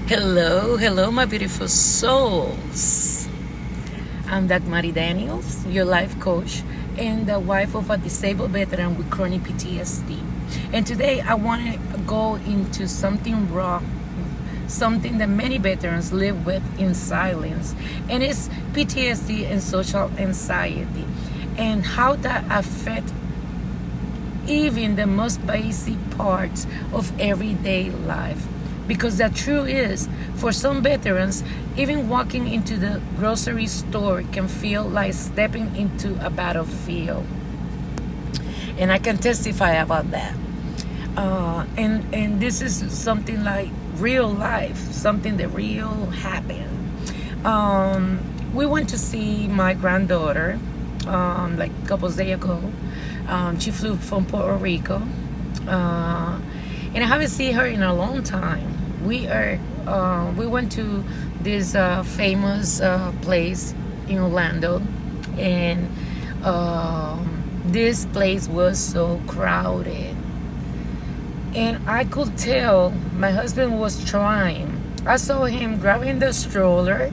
Hello, hello, my beautiful souls. I'm Dagmarie Daniels, your life coach and the wife of a disabled veteran with chronic PTSD. And today I want to go into something raw, something that many veterans live with in silence, and it's PTSD and social anxiety, and how that affect even the most basic parts of everyday life. Because the truth is, for some veterans, even walking into the grocery store can feel like stepping into a battlefield. And I can testify about that. And this is something like real life, something that real happened. We went to see my granddaughter like a couple of days ago. She flew from Puerto Rico. And I haven't seen her in a long time. We went to this famous place in Orlando, and this place was so crowded. And I could tell my husband was trying. I saw him grabbing the stroller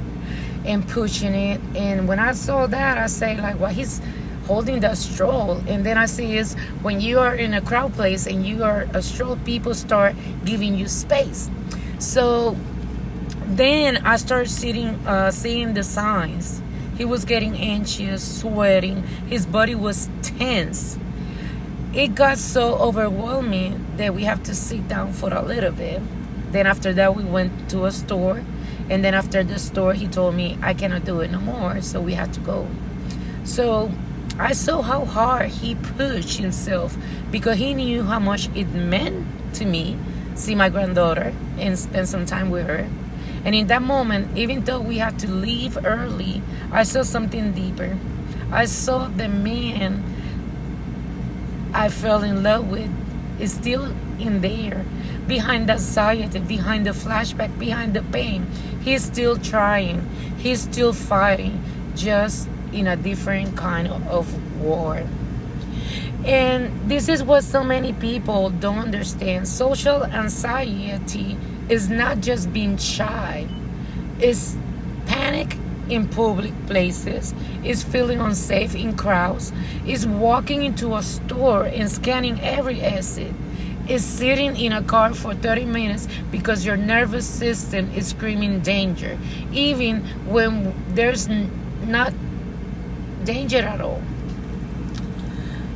and pushing it. And when I saw that, I say like, well, he's holding the stroll. And then I see is when you are in a crowd place and you are a stroll, people start giving you space. So then I started seeing the signs. He was getting anxious, sweating. His body was tense. It got so overwhelming that we have to sit down for a little bit. Then after that, we went to a store. And then after the store, he told me, I cannot do it no more. So we had to go. So I saw how hard he pushed himself because he knew how much it meant to me see my granddaughter and spend some time with her. And in that moment, even though we had to leave early, I saw something deeper. I saw the man I fell in love with is still in there, behind the anxiety, behind the flashback, behind the pain. He's still trying. He's still fighting, just in a different kind of war. And this is what so many people don't understand. Social anxiety is not just being shy. It's panic in public places. It's feeling unsafe in crowds. It's walking into a store and scanning every exit. It's sitting in a car for 30 minutes because your nervous system is screaming danger, even when there's not danger at all.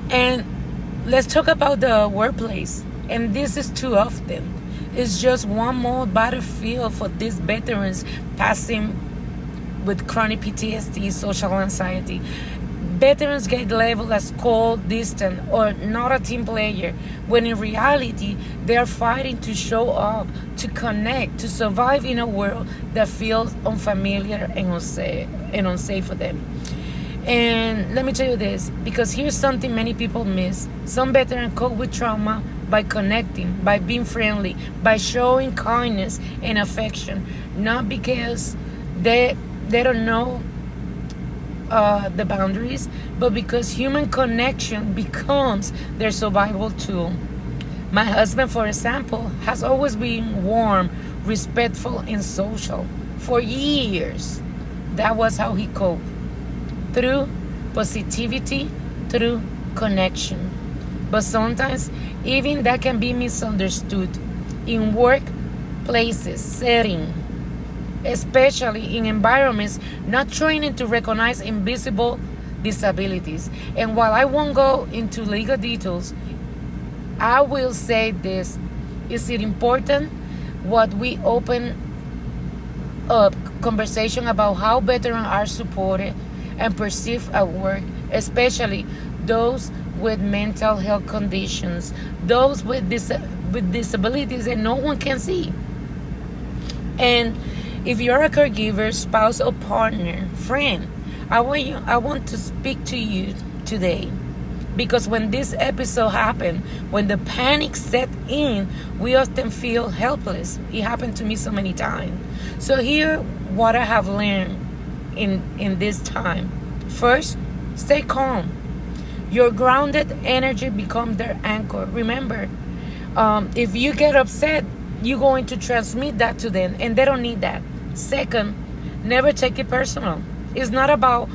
And let's talk about the workplace. And this is too often. It's just one more battlefield for these veterans passing with chronic PTSD, social anxiety. Veterans get labeled as cold, distant, or not a team player, when in reality, they are fighting to show up, to connect, to survive in a world that feels unfamiliar and unsafe for them. And let me tell you this, because here's something many people miss. Some veterans cope with trauma by connecting, by being friendly, by showing kindness and affection, not because they don't know the boundaries, but because human connection becomes their survival tool. My husband, for example, has always been warm, respectful, and social. For years, that was how he coped. Through positivity, through connection. But sometimes even that can be misunderstood in workplaces, setting, especially in environments not trained to recognize invisible disabilities. And while I won't go into legal details, I will say this. Is it important what we open up conversation about how veterans are supported and perceived at work, especially those with mental health conditions, those with disabilities that no one can see. And if you're a caregiver, spouse, or partner, friend, I want to speak to you today. Because when this episode happened, when the panic set in, we often feel helpless. It happened to me so many times. So here, what I have learned in this time. First, stay calm. Your grounded energy becomes their anchor. Remember, if you get upset, you're going to transmit that to them, and they don't need that. Second, never take it personal. It's not about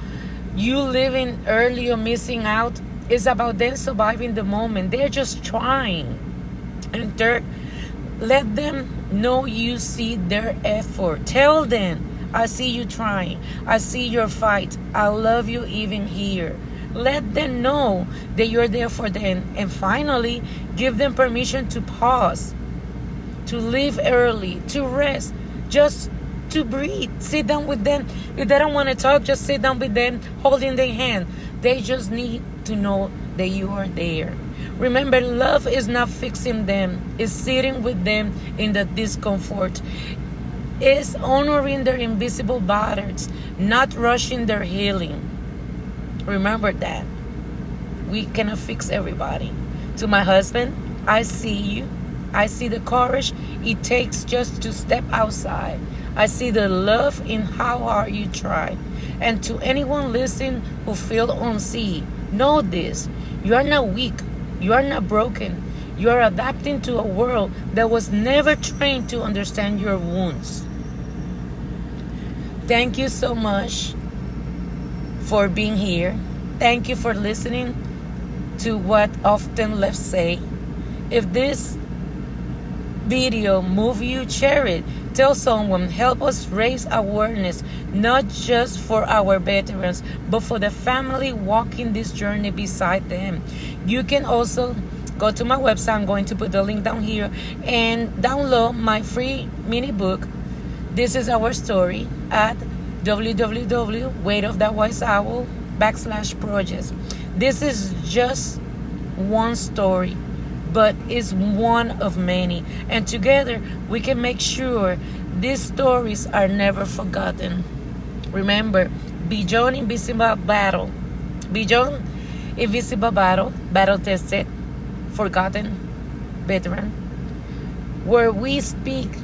you living early or missing out. It's about them surviving the moment. They're just trying. And third, let them know you see their effort. Tell them, I see you trying. I see your fight. I love you even here. Let them know that you're there for them. And finally, give them permission to pause, to leave early, to rest, just to breathe. Sit down with them. If they don't want to talk, just sit down with them, holding their hand. They just need to know that you are there. Remember, love is not fixing them. It's sitting with them in the discomfort. It's honoring their invisible battles, not rushing their healing. Remember that. We cannot fix everybody. To my husband, I see you. I see the courage it takes just to step outside. I see the love in how hard you try. And to anyone listening who feel unseen, know this. You are not weak. You are not broken. You are adapting to a world that was never trained to understand your wounds. Thank you so much for being here. Thank you for listening to what Often Left say. If this video moved you, share it. Tell someone. Help us raise awareness, not just for our veterans, but for the family walking this journey beside them. You can also go to my website. I'm going to put the link down here and download my free mini book. This is our story at www.waitofthewiseowl.com/projects. This is just one story, but it's one of many. And together we can make sure these stories are never forgotten. Remember, beyond invisible battle, battle tested, forgotten veteran, where we speak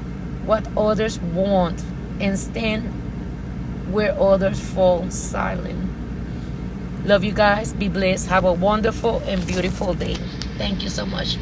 what others want and stand where others fall silent. Love you guys. Be blessed. Have a wonderful and beautiful day. Thank you so much.